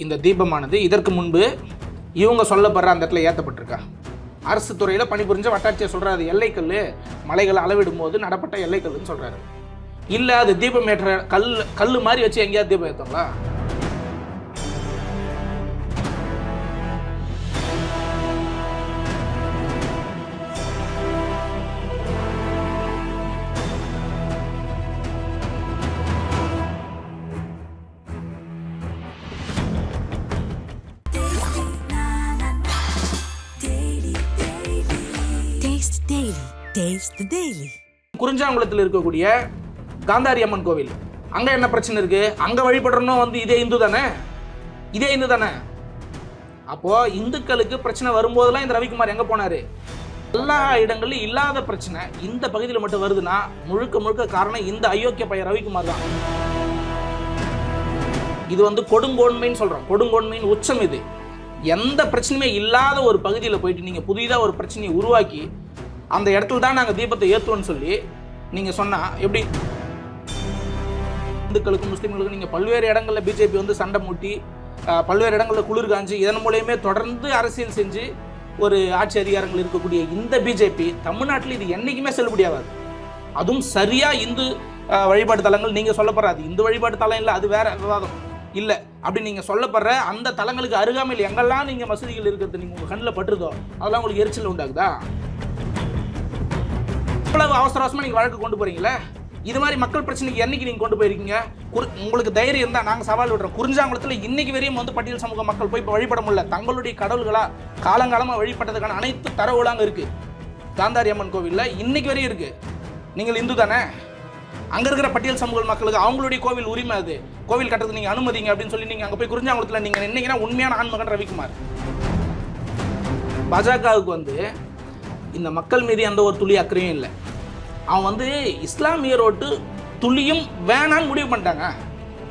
இந்த தீபமானது இதற்கு முன்பு இவங்க சொல்லப்படுற அந்த இடத்துல ஏற்றப்பட்டிருக்கா? அரசு துறையில் பணிபுரிஞ்ச வட்டாட்சியர் சொல்கிறார் அது எல்லைக்கல், மலைகளை அளவிடும் போது நடப்பட்ட எல்லைக்கல்லுன்னு சொல்கிறாரு. இல்லை அது தீபம் ஏற்ற கல் மாதிரி வச்சு எங்கேயாவது தீபம் ஏற்றுங்களா? குறிஞ்சாங்குளத்தில் இருக்கக்கூடிய காந்தாரி அம்மன் கோவில், அங்கே என்ன பிரச்சனை இருக்கு? அங்கே வழிபடுறோம் வந்து இதே இந்து தானே. அப்போ இந்துக்களுக்கு பிரச்சனை வரும்போதெல்லாம் இந்த ரவிக்குமார் எங்கே போனார்? எல்லா இடங்களிலும் இல்லாத பிரச்சனை இந்த பகுதியில் மட்டும் வருதுன்னா முழுக்க காரணம் இந்த அயோக்கிய பையன் ரவிக்குமார் தான். இது வந்து கொடுங்கோன்மைன்னு சொல்கிறோம், கொடுங்கோன்மையின் உச்சம் இது. எந்த பிரச்சனையுமே இல்லாத ஒரு பகுதியில் போயிட்டு நீங்கள் புதிதாக ஒரு பிரச்சனையை உருவாக்கி அந்த இடத்துல தான் நாங்கள் தீபத்தை ஏற்றுவோன்னு சொல்லி நீங்கள் சொன்னால் எப்படி? இந்துக்களுக்கும் முஸ்லீம்களுக்கும் நீங்கள் பல்வேறு இடங்களில் பிஜேபி வந்து சண்டை மூட்டி பல்வேறு இடங்களில் குளிர் காஞ்சி இதன் மூலயமே தொடர்ந்து அரசியல் செஞ்சு ஒரு ஆட்சி அதிகாரங்கள் இருக்கக்கூடிய இந்த பிஜேபி தமிழ்நாட்டில் இது என்றைக்குமே செல்லுபடியாகாது. அதுவும் சரியாக இந்து வழிபாட்டு தலங்கள் நீங்கள் சொல்லப்படுறாது இந்து வழிபாட்டு தலம் இல்லை, அது வேற விவாதம் இல்லை. அப்படி நீங்கள் சொல்லப்படுற அந்த தலங்களுக்கு அருகாமையில் எங்கெல்லாம் நீங்கள் மசூதிகள் இருக்கிறது நீங்கள் உங்கள் கண்ணில் பட்டுருதோ அதெல்லாம் உங்களுக்கு எரிச்சல் உண்டாகுதா? இவ்வளவு அவசரமாக நீங்கள் வழக்கு கொண்டு போறீங்களே, இது மாதிரி மக்கள் பிரச்சனைக்கு என்னைக்கு நீங்கள் கொண்டு போயிருக்கீங்க? உங்களுக்கு தைரியம் இருந்தால் நாங்கள் சவால் விடுறோம். குறிஞ்சாங்குளத்தில் இன்னைக்கு வரையும் வந்து பட்டியல் சமூக மக்கள் போய் இப்போ வழிபட முடியல. தங்களுடைய கடவுள்களா காலங்காலமாக வழிபட்டதுக்கான அனைத்து தரவுலாங்க இருக்கு. காந்தாரி அம்மன் கோவிலில் இன்னைக்கு வரையும் இருக்கு. நீங்கள் இந்து தானே, அங்கே இருக்கிற பட்டியல் சமூக மக்களுக்கு அவங்களுடைய கோவில் உரிமை, அது கோவில் கட்டுறதுக்கு நீங்கள் அனுமதிங்க அப்படின்னு சொல்லி நீங்கள் அங்கே போய் குறிஞ்சாங்குளத்தில் நீங்கள் நின்னீங்கன்னா உண்மையான ஆண்மகன் ரவிக்குமார். பாஜகவுக்கு வந்து இந்த மக்கள் மீது எந்த ஒரு துளி அக்கறையும் இல்லை. அவன் வந்து இஸ்லாமியர் ஓட்டு துளியும் வேணான்னு முடிவு பண்ணிட்டாங்க.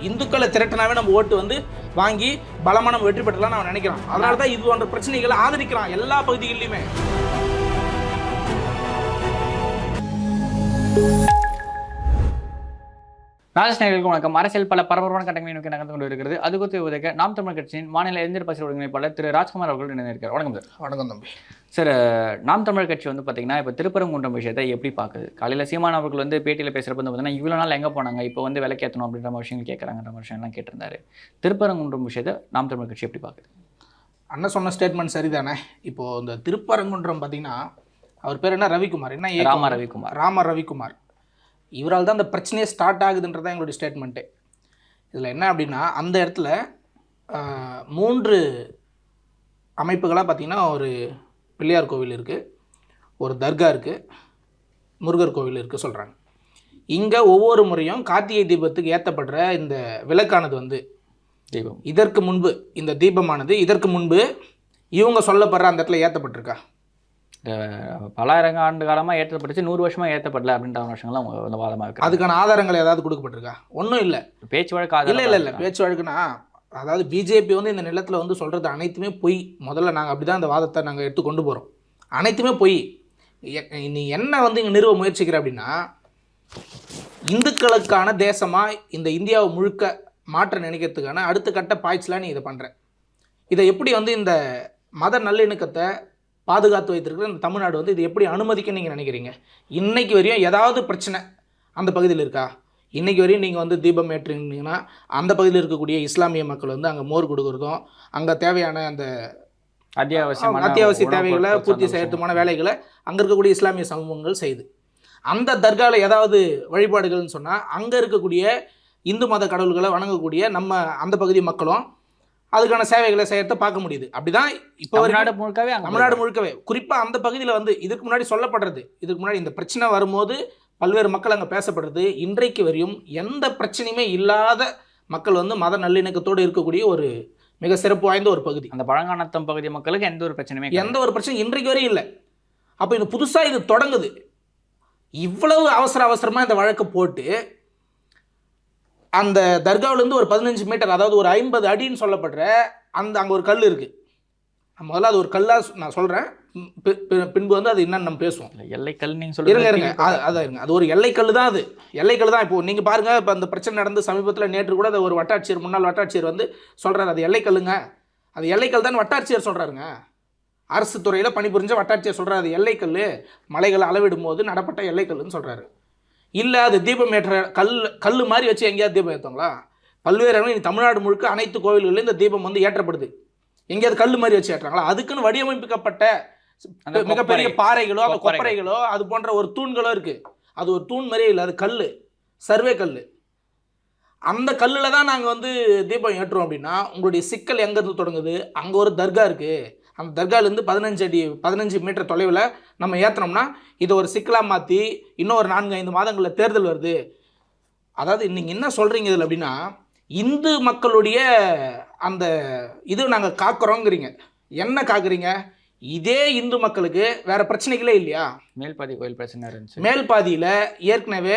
இந்துக்களை திரட்டினாவே நம்ம ஓட்டு வந்து வாங்கி பலமான நம்ம வெற்றி பெற்றலாம் அவன் நினைக்கிறான். அதனால தான் இது போன்ற பிரச்சனைகளை ஆதரிக்கிறான் எல்லா பகுதிகளிலுமே. ராஜஸ்நேயர்களுக்கு வணக்கம். அரசியல் பல பரபரப்பான கட்டங்களை நோக்கி நகர்ந்து கொண்டு இருக்கிறது. அது குறித்து உதவிக்க நாம் தமிழ் கட்சியின் மாநில இளைஞர் பசில் ஒருங்கிணைப்பாளர் திரு ராஜ்குமார் அவர்கள் இணைந்திருக்கார். வணக்கம் சார். வணக்கம் தம்பி. சார், நாம் தமிழ் கட்சி வந்து பார்த்தீங்கன்னா இப்போ திருப்பரங்குன்றம் விஷயத்தை எப்படி பார்க்குது? காலையில் சீமான் அவர்கள் வந்து பேட்டியில் பேசுகிறப்ப வந்து பார்த்தீங்கன்னா இவ்வளோ நாள் எங்கே போனாங்க, இப்போ வந்து விலைக்கேற்றணும் அப்படின்ற விஷயங்கள் கேட்குறாங்கன்ற விஷயம்லாம் கேட்டிருந்தாரு. திருப்பரங்குன்றம் விஷயத்தை நாம் தமிழ் கட்சி எப்படி பார்க்குது? அண்ணன் சொன்ன ஸ்டேட்மெண்ட் சரிதானே. இப்போது இந்த திருப்பரங்குன்றம் பார்த்தீங்கன்னா அவர் பேர் என்ன? ரவிக்குமார். என்ன? ராம ரவிக்குமார். இவரால் தான் அந்த பிரச்சனையே ஸ்டார்ட் ஆகுதுன்றதான் எங்களுடைய ஸ்டேட்மெண்ட்டே. இதில் என்ன அப்படின்னா அந்த இடத்துல 3 அமைப்புகளாக பார்த்திங்கன்னா ஒரு பிள்ளையார் கோவில் இருக்குது, ஒரு தர்கா இருக்குது, முருகர் கோவில் இருக்குது சொல்கிறாங்க. இங்கே ஒவ்வொரு முறையும் கார்த்திகை தீபத்துக்கு ஏற்றப்படுற இந்த விளக்கானது வந்து தீபம் இதற்கு முன்பு இந்த தீபமானது இதற்கு முன்பு இவங்க சொல்லப்படுற அந்த இடத்துல ஏற்றப்பட்டிருக்கா? பலாயிரம் ஆண்டு காலமாக ஏற்றப்பட்டுச்சு, 100 வருஷமாக ஏற்றப்படல அப்படின்ற விஷயங்கள்லாம் வாதமாக இருக்குது. அதுக்கான ஆதாரங்கள் ஏதாவது கொடுக்கப்பட்டிருக்கா? ஒன்றும் இல்லை. பேச்சு வழக்கு இல்லை பேச்சு வழக்குனா அதாவது பிஜேபி வந்து இந்த நிலத்தில் வந்து சொல்கிறது அனைத்துமே பொய். முதல்ல நாங்கள் அப்படி தான் இந்த வாதத்தை நாங்கள் எடுத்து கொண்டு போகிறோம். அனைத்துமே பொய். நீ என்ன வந்து இங்கே நிறுவ முயற்சிக்கிற அப்படின்னா இந்துக்களுக்கான தேசமாக இந்த இந்தியாவை முழுக்க மாற்ற நினைக்கிறதுக்கான அடுத்த கட்ட பாய்ச்சலாக நீ இதை பண்ணுற. இதை எப்படி வந்து இந்த மத நல்லிணக்கத்தை பாதுகாத்து வைத்திருக்கிற இந்த தமிழ்நாடு வந்து இது எப்படி அனுமதிக்குன்னு நீங்கள் நினைக்கிறீங்க? இன்றைக்கு வரையும் ஏதாவது பிரச்சனை அந்த பகுதியில் இருக்கா? இன்றைக்கி வரையும் நீங்கள் வந்து தீபம் ஏற்றிங்கன்னா அந்த பகுதியில் இருக்கக்கூடிய இஸ்லாமிய மக்கள் வந்து அங்கே மோர் கொடுக்குறதும் அங்கே தேவையான அந்த அத்தியாவசிய தேவைகளை பூர்த்தி செய்யறதுமான வேலைகளை அங்கே இருக்கக்கூடிய இஸ்லாமிய சமூகங்கள் செய்யுது. அந்த தர்காவில் ஏதாவது வழிபாடுகள்னு சொன்னால் அங்கே இருக்கக்கூடிய இந்து மத கடவுள்களை வணங்கக்கூடிய நம்ம அந்த பகுதி மக்களும் அதுக்கான சேவைகளை செய்யறத பார்க்க முடியுது. அப்படிதான் இப்போ தமிழ்நாடு முழுக்கவே குறிப்பாக அந்த பகுதியில் வந்து இதுக்கு முன்னாடி சொல்லப்படுறது, இதுக்கு முன்னாடி இந்த பிரச்சனை வரும்போது பல்வேறு மக்கள் அங்கே பேசப்படுறது. இன்றைக்கு வரையும் எந்த பிரச்சனையுமே இல்லாத மக்கள் வந்து மத நல்லிணக்கத்தோடு இருக்கக்கூடிய ஒரு மிக சிறப்பு வாய்ந்த ஒரு பகுதி. அந்த பழங்கானத்தம் பகுதி மக்களுக்கு எந்த ஒரு பிரச்சனையும் இன்றைக்கு வரையும் இல்லை. அப்போ இது புதுசாக இது தொடங்குது. இவ்வளவு அவசரமாக இந்த வழக்கை போட்டு அந்த தர்காவிலேருந்து ஒரு 15 மீட்டர், அதாவது ஒரு 50 அடின்னு சொல்லப்படுற அங்கே ஒரு கல் இருக்குது. முதல்ல அது ஒரு கல்லாக நான் சொல்கிறேன், பின்பு வந்து அது என்னன்னு நம்ம பேசுவோம். எல்லைக்கல் நீங்கள் இருங்க சொல்லுங்க. அதான் இருங்க, அது ஒரு எல்லைக்கல் தான். அது எல்லைக்கல் தான். இப்போ நீங்கள் பாருங்கள், இப்போ அந்த பிரச்சனை நடந்து சமீபத்தில் நேற்று கூட அது ஒரு வட்டாட்சியர், முன்னாள் வட்டாட்சியர் வந்து சொல்கிறார், அது எல்லைக்கல்லுங்க, அது எல்லைக்கல் தான் வட்டாட்சியர் சொல்கிறாருங்க. அரசு துறையில் பணிபுரிஞ்ச வட்டாட்சியர் சொல்கிறார் அது எல்லைக்கல், மலைகளை அளவிடும் போது நடப்பட்ட எல்லைக்கல்லுன்னு சொல்கிறாரு. இல்லை அது தீபம் ஏற்ற கல் மாதிரி வச்சு எங்கேயாவது தீபம் ஏற்றுவாங்களா? பல்வேறு இடங்கள் தமிழ்நாடு முழுக்க அனைத்து கோவில்களிலும் இந்த தீபம் வந்து ஏற்றப்படுது. எங்கேயாவது கல் மாதிரி வச்சு ஏற்றுறாங்களா? அதுக்குன்னு வடிவமைக்கப்பட்ட மிகப்பெரிய பாறைகளோ அந்த கொப்பரைகளோ அது போன்ற ஒரு தூண்களோ இருக்குது. அது ஒரு தூண் மாதிரியே இல்லை, அது கல், சர்வே கல். அந்த கல்லில் தான் நாங்கள் வந்து தீபம் ஏற்றுறோம். அப்படின்னா உங்களுடைய சிக்கல் எங்கேருந்து தொடங்குது? அங்கே ஒரு தர்கா இருக்குது, அந்த தர்காலேருந்து 15 மீட்டர் தொலைவில் நம்ம ஏற்றினோம்னா இதை ஒரு சிக்கலாக மாற்றி இன்னும் ஒரு 4-5 மாதங்களில் தேர்தல் வருது. அதாவது நீங்கள் என்ன சொல்கிறீங்க இதில் அப்படின்னா, இந்து மக்களுடைய அந்த இது நாங்கள் காக்கிறோங்கிறீங்க. என்ன காக்குறீங்க? இதே இந்து மக்களுக்கு வேறு பிரச்சனைகளே இல்லையா? மேல்பாதி கோயில் பிரச்சனை இருந்துச்சு. மேல்பாதியில் ஏற்கனவே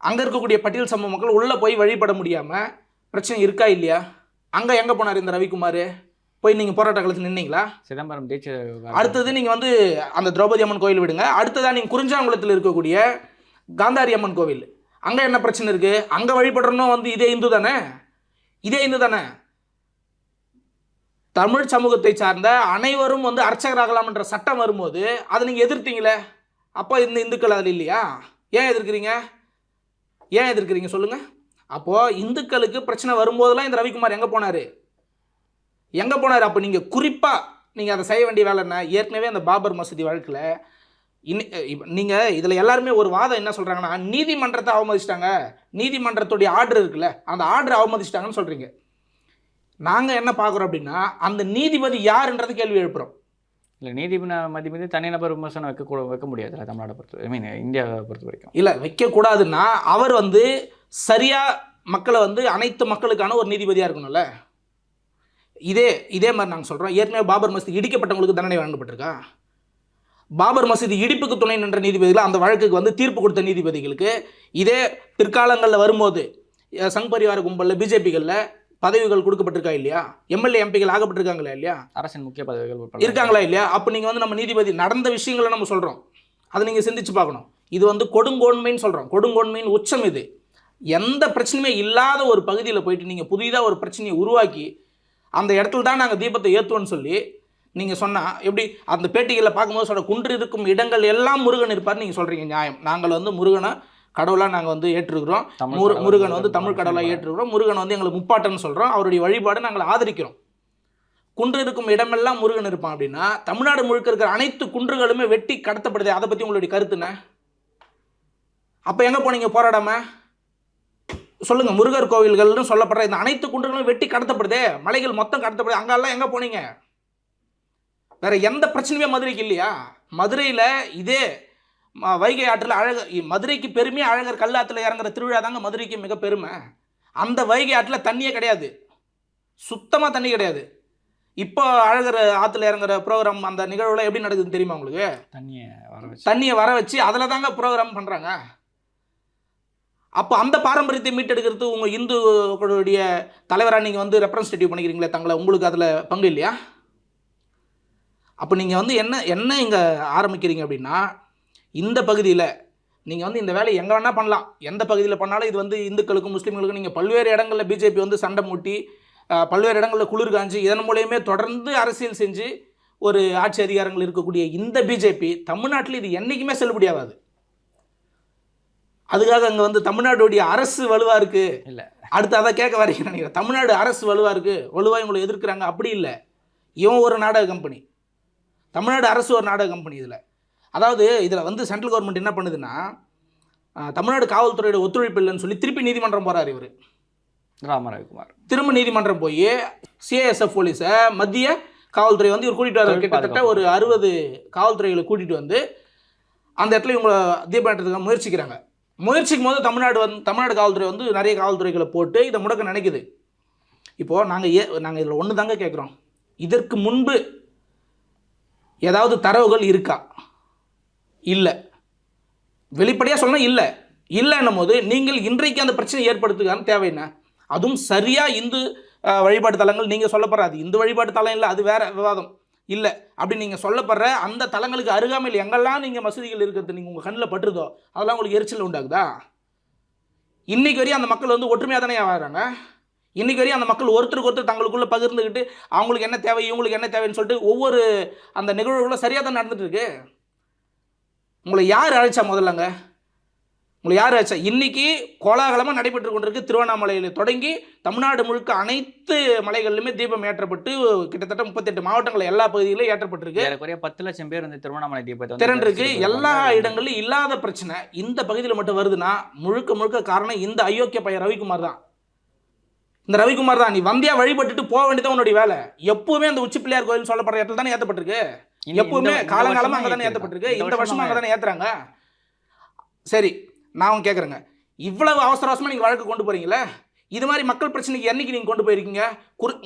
அங்கே இருக்கக்கூடிய பட்டியல் சமூக மக்கள் உள்ளே போய் வழிபட முடியாமல் பிரச்சனை இருக்கா இல்லையா? அங்கே எங்கே போனார் இந்த ரவிக்குமார்? போய் நீங்கள் போராட்ட காலத்தில் நின்னீங்களா? சிதம்பரம் பீச். அடுத்தது நீங்கள் வந்து அந்த திரௌபதி அம்மன் கோயில் விடுங்க, அடுத்ததாக நீங்கள் குறிஞ்சாங்குளத்தில் இருக்கக்கூடிய காந்தாரி அம்மன் கோவில், அங்கே என்ன பிரச்சனை இருக்குது? அங்கே வழிபடுறோம் வந்து இதே இந்து தானே, இதே இந்து தானே. தமிழ் சமூகத்தை சார்ந்த அனைவரும் வந்து அர்ச்சகராகலாம் என்ற சட்டம் வரும்போது அதை நீங்கள் எதிர்த்தீங்களே, அப்போ இந்த இந்துக்கள் அதில் இல்லையா? ஏன் எதிர்க்கிறீங்க சொல்லுங்கள். அப்போது இந்துக்களுக்கு பிரச்சனை வரும்போதெல்லாம் இந்த ரவிக்குமார் எங்கே போனார்? அப்போ நீங்கள் குறிப்பாக நீங்கள் அதை செய்ய வேண்டிய வேலை என்ன? ஏற்கனவே அந்த பாபர் மசூதி வழக்கில் நீங்கள் இதில் எல்லாருமே ஒரு வாதம் என்ன சொல்கிறாங்கன்னா, நீதிமன்றத்தை அவமதிச்சிட்டாங்க, நீதிமன்றத்துடைய ஆர்டர் இருக்குல்ல, அந்த ஆர்டர் அவமதிச்சிட்டாங்கன்னு சொல்கிறீங்க. நாங்கள் என்ன பார்க்குறோம் அப்படின்னா, அந்த நீதிபதி யாருன்றது கேள்வி எழுப்புகிறோம். இல்லை, நீதிபதி மீது தனிநபர் விமர்சனம் வைக்க முடியாது தமிழ்நாட்டை பொறுத்த இந்தியாவை பொறுத்த வரைக்கும். இல்லை, வைக்கக்கூடாதுன்னா அவர் வந்து சரியாக மக்களை வந்து அனைத்து மக்களுக்கான ஒரு நீதிபதியாக இருக்கணும்ல. இதே மாதிரி நாங்கள் சொல்கிறோம். ஏற்கனவே பாபர் மசூதி இடிக்கப்பட்டவங்களுக்கு தண்டனை வழங்கப்பட்டிருக்கா? பாபர் மசூதி இடிப்புக்கு துணை நின்ற நீதிபதிகள், அந்த வழக்குக்கு வந்து தீர்ப்பு கொடுத்த நீதிபதிகளுக்கு இதே பிற்காலங்களில் வரும்போது சங் பரிவார கும்பலில் பிஜேபிகளில் பதவிகள் கொடுக்கப்பட்டிருக்கா இல்லையா? எம்எல்ஏ எம்பிகள் ஆகப்பட்டிருக்காங்களா இல்லையா? அரசின் முக்கிய பதவிகள் இருக்காங்களா இல்லையா? அப்போ நீங்கள் வந்து நம்ம நீதிபதி நடந்த விஷயங்களை நம்ம சொல்கிறோம், அதை நீங்கள் சிந்திச்சு பார்க்கணும். இது வந்து கொடுங்கோன்மைன்னு சொல்கிறோம், கொடுங்கோன்மையின் உச்சம் இது. எந்த பிரச்சனையுமே இல்லாத ஒரு பகுதியில் போயிட்டு நீங்கள் புதிதாக ஒரு பிரச்சனையை உருவாக்கி அந்த இடத்துல தான் நாங்கள் தீபத்தை ஏற்றுவோன்னு சொல்லி நீங்கள் சொன்னால் எப்படி? அந்த பேட்டிகளில் பார்க்கும்போது சொல்கிற குன்று இருக்கும் இடங்கள் எல்லாம் முருகன் இருப்பார் நீங்கள் சொல்கிறீங்க, நியாயம். நாங்கள் வந்து முருகனை கடவுளாக நாங்கள் வந்து ஏற்றுக்கிறோம், முருகன் வந்து தமிழ் கடவுளாக ஏற்றுக்கிறோம், முருகன் வந்து எங்களுக்கு முப்பாட்டன்னு சொல்கிறோம், அவருடைய வழிபாடு நாங்கள் ஆதரிக்கிறோம். குன்று இருக்கும் இடமெல்லாம் முருகன் இருப்பான் அப்படின்னா தமிழ்நாடு முழுக்க இருக்கிற அனைத்து குன்றுகளுமே வெட்டி கடத்தப்படுது. அதை பற்றி உங்களுடைய கருத்துண்ணே? அப்போ எங்கே போனீங்க போராடாமல்? சொல்லுங்கள். முருகர் கோவில்கள்னு சொல்லப்படுற இந்த அனைத்து குன்றுகளும் வெட்டி கடத்தப்படுதே, மலைகள் மொத்தம் கடத்தப்படுது, அங்கெல்லாம் எங்கே போனீங்க? வேற எந்த பிரச்சனையுமே மதுரைக்கு இல்லையா? மதுரையில் இதே வைகை ஆற்றில் மதுரைக்கு பெருமையே அழகர் கல்லாற்றில் இறங்குற திருவிழா தாங்க மதுரைக்கு மிக பெருமை. அந்த வைகை ஆற்றில் தண்ணியே கிடையாது, சுத்தமாக தண்ணி கிடையாது. இப்போ அழகர் ஆற்றுல இறங்குற ப்ரோக்ராம் அந்த நிகழ்வுல எப்படி நடக்குதுன்னு தெரியுமா உங்களுக்கு? தண்ணியை வர வச்சு அதில் தாங்க ப்ரோக்ராம் பண்ணுறாங்க. அப்போ அந்த பாரம்பரியத்தை மீட்டெடுக்கிறது உங்கள் இந்துக்களுடைய தலைவராக நீங்கள் வந்து ரெப்ரசன்டேட்டிவ் பண்ணிக்கிறீங்களே தங்களை, உங்களுக்கு அதில் பங்கு இல்லையா? அப்போ நீங்கள் வந்து என்ன இங்கே ஆரம்பிக்கிறீங்க அப்படின்னா, இந்த பகுதியில் நீங்கள் வந்து இந்த வேலையை எங்கே வேணால் பண்ணலாம், எந்த பகுதியில் பண்ணாலும் இது வந்து இந்துக்களுக்கும் முஸ்லீம்களுக்கும் நீங்கள் பல்வேறு இடங்களில் பிஜேபி வந்து சண்டை மூட்டி பல்வேறு இடங்களில் குளிர் காஞ்சி இதன் மூலயமே தொடர்ந்து அரசியல் செஞ்சு ஒரு ஆட்சி அதிகாரங்கள் இருக்கக்கூடிய இந்த பிஜேபி தமிழ்நாட்டில் இது என்றைக்குமே செல்லுபடியாகாது. அதுக்காக அங்கே வந்து தமிழ்நாடுடைய அரசு வலுவாக இருக்குது இல்லை, அடுத்து அதை கேட்க வரீங்க நினைக்கிறேன். தமிழ்நாடு அரசு வலுவாக இருக்குது, வலுவாக இவங்களை எதிர்க்கிறாங்க, அப்படி இல்லை. இவன் ஒரு நாடக கம்பெனி, தமிழ்நாடு அரசு ஒரு நாடக கம்பெனி. அதாவது இதில் வந்து சென்ட்ரல் கவர்மெண்ட் என்ன பண்ணுதுன்னா, தமிழ்நாடு காவல்துறையோட ஒத்துழைப்பு இல்லைன்னு சொல்லி திருப்பி நீதிமன்றம் போகிறார் இவர் ராமரவிக்குமார். திரும்ப நீதிமன்றம் போய் சிஐஎஸ்எஃப் போலீஸை மத்திய காவல்துறை வந்து இவர் கூட்டிகிட்டு வர, கிட்டத்தட்ட ஒரு 60 காவல்துறைகளை கூட்டிகிட்டு வந்து அந்த இடத்துல இவங்களை தீபம் ஏற்றுறதுக்கு முயற்சிக்கிறாங்க. முயற்சிக்கும் போது தமிழ்நாடு காவல்துறை வந்து நிறைய காவல்துறைகளை போட்டு இதை முடக்க நினைக்குது. இப்போது நாங்கள் இதில் ஒன்று தாங்க கேட்குறோம், இதற்கு முன்பு ஏதாவது தரவுகள் இருக்கா? இல்லை, வெளிப்படையாக சொன்னால் இல்லைன்னும் போது நீங்கள் இன்றைக்கு அந்த பிரச்சனை ஏற்படுத்துக்கான்னு தேவை என்ன? அதுவும் சரியாக இந்து வழிபாட்டு தலங்கள் நீங்கள் சொல்லப்படுறாது, இந்து வழிபாட்டு தலம் இல்லை, அது வேறு விவாதம். இல்லை அப்படி நீங்கள் சொல்லப்படுற அந்த தலங்களுக்கு அருகாமையில் எங்கெல்லாம் நீங்கள் மசூதிகள் இருக்கிறது நீங்கள் உங்கள் கண்ணில் பட்டுருதோ அதெல்லாம் உங்களுக்கு எரிச்சல் உண்டாகுதா? இன்னைக்கு வரையும் அந்த மக்கள் வந்து ஒற்றுமையாக தானே வாழ்கிறாங்க. இன்னைக்கு வரையும் அந்த மக்கள் ஒருத்தருக்கு ஒருத்தர் தங்களுக்குள்ளே பகிர்ந்துக்கிட்டு அவங்களுக்கு என்ன தேவை இவங்களுக்கு என்ன தேவைன்னு சொல்லிட்டு ஒவ்வொரு அந்த நிகழ்வுகளும் சரியாக தான் நடந்துட்டு இருக்கு. உங்களை யார் அழைச்சா முதல்லங்க? உங்களை யார் அழைச்சா? இன்னைக்கு கோலாகலமாக நடைபெற்று கொண்டிருக்கு. திருவண்ணாமலையில் தொடங்கி தமிழ்நாடு முழுக்க அனைத்து மலைகளிலுமே தீபம் ஏற்றப்பட்டு கிட்டத்தட்ட 38 மாவட்டங்கள் எல்லா பகுதிகளிலும் ஏற்றப்பட்டிருக்கு. 10 லட்சம் பேர் வந்து திருவண்ணாமலை தீபத்தை திரண்டிருக்கு. எல்லா இடங்களிலும் இல்லாத பிரச்சனை இந்த பகுதியில் மட்டும் வருதுன்னா முழுக்க முழுக்க காரணம் இந்த அயோக்கிய பையன் ரவிக்குமார் தான். இந்த ரவிக்குமார் தான். நீ வந்தியா வழிபட்டுட்டு போக வேண்டியதான் உன்னுடைய வேலை. எப்பவுமே அந்த உச்சி பிள்ளையார் கோயில் சொல்லப்படுற இடத்துல தானே ஏற்றப்பட்டிருக்கு. எப்பவுமே காலங்காலமாக அங்கே தானே ஏற்றப்பட்டிருக்கு. இந்த வருஷமா அங்கே தானே ஏற்றுறாங்க. சரி, நான் கேட்குறேங்க, இவ்வளவு அவசர அவசரமாக நீங்கள் வழக்கு கொண்டு போகிறீங்களே, இது மாதிரி மக்கள் பிரச்சனைக்கு என்னைக்கு நீங்கள் கொண்டு போயிருக்கீங்க?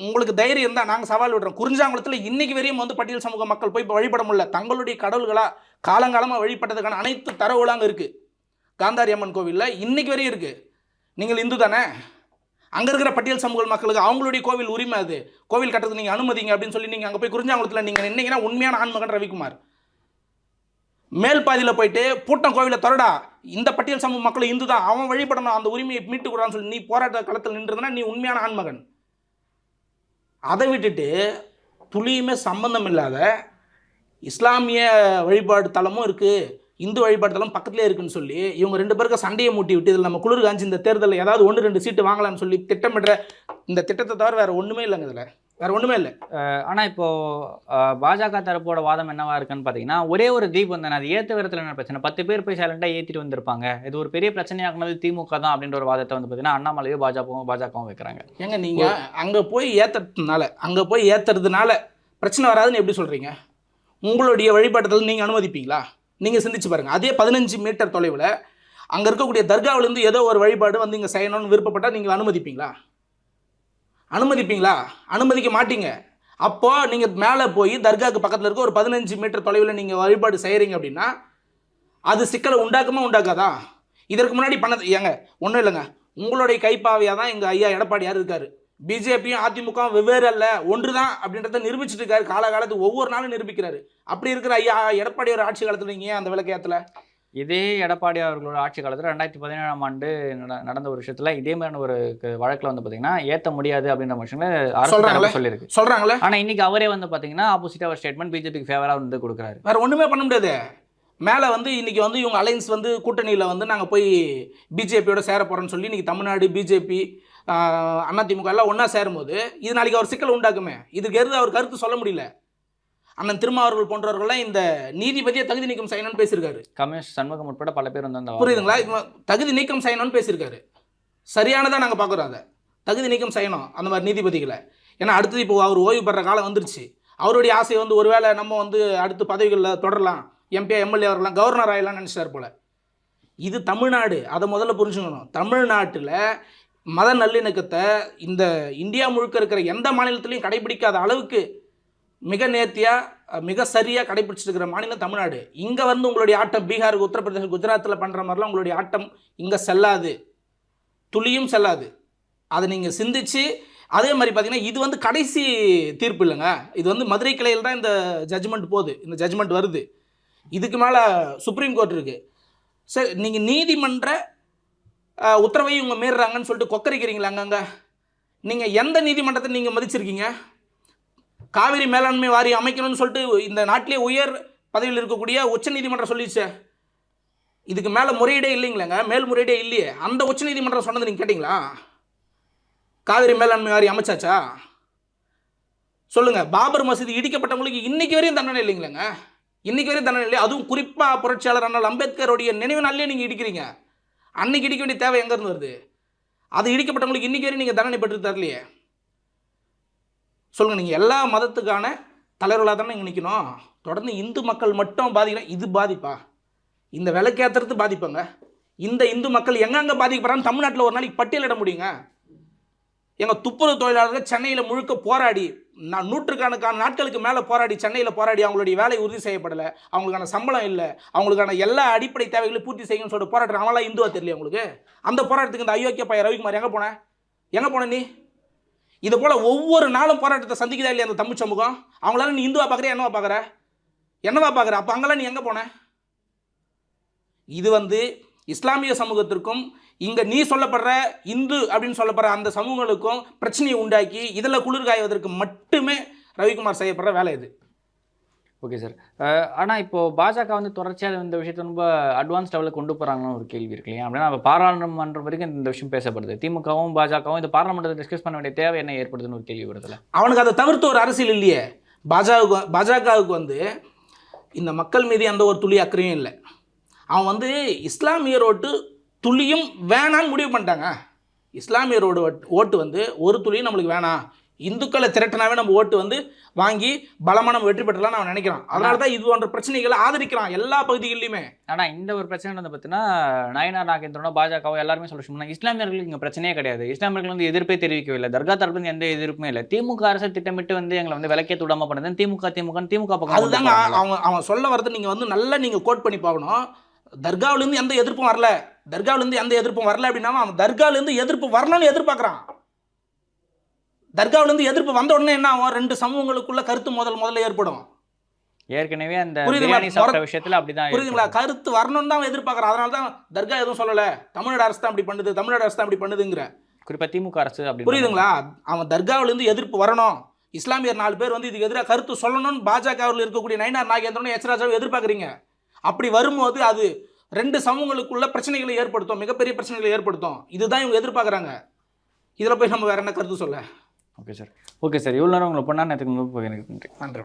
உங்களுக்கு தைரியம் இருந்தால் நாங்கள் சவால் விடுறோம். குறிஞ்சாங்குளத்தில் இன்னைக்கு வரையும் வந்து பட்டியல் சமூக மக்கள் போய் வழிபட முடியல. தங்களுடைய கடவுள்களாக காலங்காலமாக வழிபட்டதுக்கான அனைத்து தரவுகளும் அங்கே இருக்குது. காந்தாரி அம்மன் கோவிலில் இன்னைக்கு வரையும் இருக்குது. நீங்கள் இந்து தானே? அங்கே இருக்கிற பட்டியல் சமூக மக்களுக்கு அவங்களுடைய கோவில் உரிமை, அது கோவில் கட்டுறது நீங்கள் அனுமதிங்க அப்படின்னு சொல்லி நீங்கள் அங்கே போய் குறிஞ்சாங்குளத்தில் நீங்கள் நின்னீங்கன்னா உண்மையான ஆண்மகன் ரவிக்குமார். மேல் பாதியில் போயிட்டு பூட்டம் கோவிலை தொடடா, இந்த பட்டியல் சமூக மக்கள் இந்து தான், அவன் வழிபடணும், அந்த உரிமையை மீட்டு கூடான்னு சொல்லி நீ போராட்ட களத்தில் நின்றுதுன்னா நீ உண்மையான ஆண்மகன். அதை விட்டுட்டு துளியுமே சம்பந்தம் இல்லாத இஸ்லாமிய வழிபாடு தலமும் இருக்குது, இந்து வழிபாடு தலம் பக்கத்துலேயே இருக்குன்னு சொல்லி இவங்க 2 பேருக்கு சண்டையை மூட்டி விட்டு இதில் நம்ம குளிர் காஞ்சி இந்த தேர்தலில் ஏதாவது 1-2 சீட்டு வாங்கலாம்னு சொல்லி திட்டமிடுற இந்த திட்டத்தை தவிர வேறு ஒன்றுமே இல்லைங்க. இதில் வேறு ஒன்றுமே இல்லை. ஆனால் இப்போது பாஜக தரப்போட வாதம் என்னவா இருக்குன்னு பார்த்தீங்கன்னா, ஒரே ஒரு தீபம் தானே, அது ஏற்ற விதத்தில் என்ன பிரச்சனை, 10 பேர் போய் சைலண்டாக ஏற்றிட்டு வந்திருப்பாங்க, இது ஒரு பெரிய பிரச்சனையாக்குனது திமுக தான் அப்படின்ற ஒரு வாதத்தை வந்து பார்த்தீங்கன்னா அண்ணாமலையோ பாஜகவும் வைக்கிறாங்க. ஏங்க நீங்கள் அங்கே போய் ஏற்றுறதுனால பிரச்சனை வராதுன்னு எப்படி சொல்கிறீங்க? உங்களுடைய வழிபாட்டத்தில் நீங்கள் அனுமதிப்பீங்களா? நீங்கள் சிந்திச்சு பாருங்கள். அதே 15 மீட்டர் தொலைவில் அங்கே இருக்கக்கூடிய தர்காவிலேருந்து ஏதோ ஒரு வழிபாடு வந்து இங்கே செய்யணும்னு விருப்பப்பட்டால் நீங்கள் அனுமதிப்பீங்களா? அனுமதிக்க மாட்டீங்க. அப்போது நீங்கள் மேலே போய் தர்காவுக்கு பக்கத்தில் இருக்க ஒரு 15 மீட்டர் தொலைவில் நீங்கள் வழிபாடு செய்கிறீங்க அப்படின்னா அது சிக்கலை உண்டாக்காதா? இதற்கு முன்னாடி ஏங்க ஒன்றும் இல்லைங்க, உங்களுடைய கைப்பாவையாக தான் எங்கள் ஐயா எடப்பாடியார் இருக்கார். பிஜேபியும் அதிமுகவும் வெவ்வேறு அல்ல, ஒன்று தான் அப்படின்றத நிரூபிச்சுட்டு இருக்காரு. காலகாலத்துக்கு ஒவ்வொரு நாளும் நிரூபிக்கிறாரு. அப்படி இருக்கிற ஐயா எடப்பாடியார் ஆட்சி காலத்தில் நீங்கள் ஏன் அந்த விளக்கேற்றல? இதே எடப்பாடி அவர்களோட ஆட்சி காலத்தில் 2017ஆம் ஆண்டு நடந்த ஒரு விஷயத்தில் இதே மாதிரியான ஒரு வழக்கில் வந்து பார்த்தீங்கன்னா ஏற்ற முடியாது அப்படின்ற விஷயங்களை அரசு சொல்லியிருக்கு. ஆனால் இன்னைக்கு அவரே வந்து பார்த்தீங்கன்னா ஆப்போசிட்டாக ஒரு ஸ்டேட்மெண்ட் பிஜேபிக்கு ஃபேவராக வந்து கொடுக்குறாரு. வேறு ஒன்றுமே பண்ண முடியாது. மேலே வந்து இன்றைக்கி வந்து இவங்க அலைன்ஸ் வந்து கூட்டணியில் வந்து நாங்கள் போய் பிஜேபியோட சேர போகிறோன்னு சொல்லி இன்றைக்கி தமிழ்நாடு பிஜேபி அதிமுக எல்லாம் ஒன்றா சேரும்போது இது நாளைக்கு அவர் சிக்கல் உண்டாக்குமே. இதுக்கு எதிர்த்து அவர் கருத்து சொல்ல முடியல. அண்ணன் திருமாவர்கள் போன்றவர்கள்லாம் இந்த நீதிபதியை தகுதி நீக்கம் செய்யணும்னு பேசியிருக்காரு. கமிஷன் சண்முகம் உட்பட பல பேர் வந்து புரியுதுங்களா? தகுதி நீக்கம் செய்யணும்னு பேசியிருக்காரு. சரியானதாக நாங்கள் பார்க்குறோம். அதை தகுதி நீக்கம் செய்யணும் அந்த மாதிரி நீதிபதிகளை. ஏன்னா அடுத்தது இப்போ அவர் ஓய்வு பெற காலம் வந்துருச்சு. அவருடைய ஆசை வந்து ஒருவேளை நம்ம வந்து அடுத்த பதவிகளில் தொடரலாம், எம்பி எம்எல்ஏ வரலாம், கவர்னர் ஆகலாம்னு நினச்சிட்டார் போல். இது தமிழ்நாடு, அதை முதல்ல புரிஞ்சுக்கணும். தமிழ்நாட்டில் மத நல்லிணக்கத்தை இந்த இந்தியா முழுக்க இருக்கிற எந்த மாநிலத்திலையும் கடைபிடிக்காத அளவுக்கு மிக நேர்த்தியாக மிக சரியாக கடைபிடிச்சிருக்கிற மாநிலம் தமிழ்நாடு. இங்கே வந்து உங்களுடைய ஆட்டம் பீகார், உத்தரப்பிரதேசம், குஜராத்தில் பண்ணுற மாதிரிலாம் உங்களுடைய ஆட்டம் இங்கே செல்லாது, துளியும் செல்லாது. அதை நீங்கள் சிந்திச்சு அதே மாதிரி பார்த்தீங்கன்னா இது வந்து கடைசி தீர்ப்பு இல்லைங்க. இது வந்து மதுரை கிளையில் தான் இந்த ஜட்ஜ்மெண்ட் போகுது, இந்த ஜட்ஜ்மெண்ட் வருது. இதுக்கு மேலே சுப்ரீம் கோர்ட் இருக்குது. சரி, நீங்கள் நீதிமன்ற உத்தரவையும் இவங்க மீறுறாங்கன்னு சொல்லிட்டு கொக்கரிக்கிறீங்களா? அங்கங்க நீங்கள் எந்த நீதிமன்றத்தை நீங்கள் மதிச்சிருக்கீங்க? காவிரி மேலாண்மை வாரியம் அமைக்கணும்னு சொல்லிட்டு இந்த நாட்டிலே உயர் பதவியில் இருக்கக்கூடிய உச்ச நீதிமன்றம் சொல்லிச்சு. இதுக்கு மேலே முறையீடே இல்லைங்களாங்க, மேல்முறையீடே இல்லையே. அந்த உச்ச நீதிமன்றம் சொன்னது நீங்கள் கேட்டிங்களா? காவிரி மேலாண்மை வாரியம் அமைச்சாச்சா? சொல்லுங்கள். பாபர் மசூதி இடிக்கப்பட்டவங்களுக்கு இன்றைக்கி வரையும் தண்டனை இல்லைங்களாங்க, இன்றைக்கி வரையும் தண்டனை இல்லை. அதுவும் குறிப்பாக புரட்சியாளர் அண்ணல் அம்பேத்கருடைய நினைவு நாளிலே நீங்கள் இடிக்கிறீங்க. அன்னைக்கு இடிக்க வேண்டிய தேவை எங்கேருந்து வருது? அது இடிக்கப்பட்டவங்களுக்கு இன்றைக்கி வரையும் நீங்கள் தண்டனை பெற்று தரலையே. சொல்லுங்கள், நீங்கள் எல்லா மதத்துக்கான தலைவர்களாக தானே இங்கே நிற்கணும். தொடர்ந்து இந்து மக்கள் மட்டும் பாதிக்கலாம். இது பாதிப்பா? இந்த விலைக்கேற்றுறது பாதிப்பாங்க. இந்த இந்து மக்கள் எங்கெங்கே பாதிக்கப்படுறான்னு தமிழ்நாட்டில் ஒரு நாளைக்கு பட்டியலிட முடியுங்க. எங்கள் துப்புரவு தொழிலாளர்கள் சென்னையில் முழுக்க போராடி நூற்றுக்கணக்கான நாட்களுக்கு மேலே போராடி சென்னையில் போராடி அவங்களுடைய வேலை உறுதி செய்யப்படலை, அவங்களுக்கான சம்பளம் இல்லை, அவங்களுக்கான எல்லா அடிப்படை தேவைகளையும் பூர்த்தி செய்யணும்னு சொல்லிட்டு போராட்டம். அவங்களாம் இந்துவா தெரியல உங்களுக்கு? அந்த போராட்டத்துக்கு இந்த அயோக்கிய பையன் ரவிக்குமார் எங்கே போன நீ? இது போல் ஒவ்வொரு நாளும் போராட்டத்தை சந்திக்குதா இல்லையா அந்த தமிழ் சமூகம்? அவங்களால நீ இந்துவா பார்க்குறியா, என்னவா பார்க்குற? அப்போ அங்கெல்லாம் நீ எங்கே போன? இது வந்து இஸ்லாமிய சமூகத்திற்கும் இங்கே நீ சொல்லப்படுற இந்து அப்படின்னு சொல்லப்படுற அந்த சமூகங்களுக்கும் பிரச்சனையை உண்டாக்கி இதில் குளிர்காய்வதற்கு மட்டுமே ரவிக்குமார் செய்யப்படுற வேலை இது. Okay sir. ஆனால் இப்போது பாஜக வந்து தொடர்ச்சியாக இந்த விஷயத்தை ரொம்ப அட்வான்ஸ் லெவலில் கொண்டு போகிறாங்கன்னு ஒரு கேள்வி இருக்கு இல்லையா? அப்படின்னா பாராளுமன்றம் வரைக்கும் இந்த விஷயம் பேசப்படுது. திமுகவும் பாஜகவும் இந்த பார்லிமெண்ட்டை டிஸ்கஸ் பண்ண வேண்டிய தேவை என்ன ஏற்படுதுன்னு ஒரு கேள்வி வருதுல்ல? அவனுக்கு அதை தவிர்த்து ஒரு அரசியல் இல்லையே. பாஜகவுக்கு வந்து இந்த மக்கள் மீது எந்த ஒரு துளி அக்கறையும் இல்லை. அவன் வந்து இஸ்லாமியர் ஓட்டு துளியும் வேணான்னு முடிவு பண்ணிட்டாங்க. இஸ்லாமியரோட ஓட்டு வந்து ஒரு துளியும் நம்மளுக்கு வேணாம், இந்துக்களை திரட்டினாவே நம்ம ஓட்டு வந்து வாங்கி பலமான வெற்றி பெற்றலாம் நான் நினைக்கிறான். அதனால தான் இது போன்ற பிரச்சனைகளை ஆதரிக்கிறான் எல்லா பகுதிகளிலுமே. ஆனால் இந்த ஒரு பிரச்சனை வந்து பார்த்தீங்கன்னா நயனார் நாகேந்திரனோ பாஜகவோ எல்லாருமே சொல்ல இஸ்லாமியர்களுக்கு இங்கே பிரச்சனையே கிடையாது. இஸ்லாமியர்கள் வந்து எதிர்ப்பே தெரிவிக்கவில்லை. தர்கா தரப்பு எந்த எதிர்ப்புமே இல்லை. திமுக அரசு திட்டமிட்டு வந்து எங்களை வந்து விலக்கேற்ற விடாம பண்ணுது. திமுக பக்கம் அதுதாங்க அவன் சொல்ல வரது. நீங்கள் வந்து நல்லா நீங்கள் கோட் பண்ணி பார்க்கணும். தர்காவிலேருந்து எந்த எதிர்ப்பும் வரல, தர்காவிலேருந்து எந்த எதிர்ப்பும் வரல அப்படின்னா அவன் தர்காவிலேருந்து எதிர்ப்பு வரணும்னு எதிர்பார்க்குறான். தர்காவிலேருந்து எதிர்ப்பு வந்த உடனே என்ன ஆகும்? ரெண்டு சமூகங்களுக்குள்ள கருத்து முதல்ல ஏற்படும். ஏற்கனவே அந்த பிரியாணி சாப்பிட்ட விஷயத்துல அப்படிதான். புரியுதுங்களா? கருத்து வரணும்னு தான் அவன் எதிர்பார்க்குறான். அதனால தான் தர்கா எதுவும் சொல்லலை, தமிழ்நாடு அரசு தான் அப்படி பண்ணுது, தமிழ்நாடு அரசு தான் அப்படி பண்ணுதுங்கிற. குறிப்பாக திமுக அரசு அப்படி. புரியுதுங்களா? அவன் தர்காவிலேருந்து எதிர்ப்பு வரணும், இஸ்லாமியர் 4 பேர் வந்து இதுக்கு எதிராக கருத்து சொல்லணும்னு பாஜகவில் இருக்கக்கூடிய நயனார் நாகேந்திரனும் எச் ராஜாவும் எதிர்பார்க்குறீங்க. அப்படி வரும்போது அது ரெண்டு சமூகங்களுக்குள்ள பிரச்சனைகளை ஏற்படுத்தும், மிகப்பெரிய பிரச்சனைகளை ஏற்படுத்தும். இதுதான் இவங்க எதிர்பார்க்குறாங்க. இதில் போய் நம்ம வேற என்ன கருத்து சொல்ல? Okay sir. இவ்வளோ நேரம் உங்களை பொண்ணா நேரத்துக்கு எனக்கு நன்றி. நன்றி.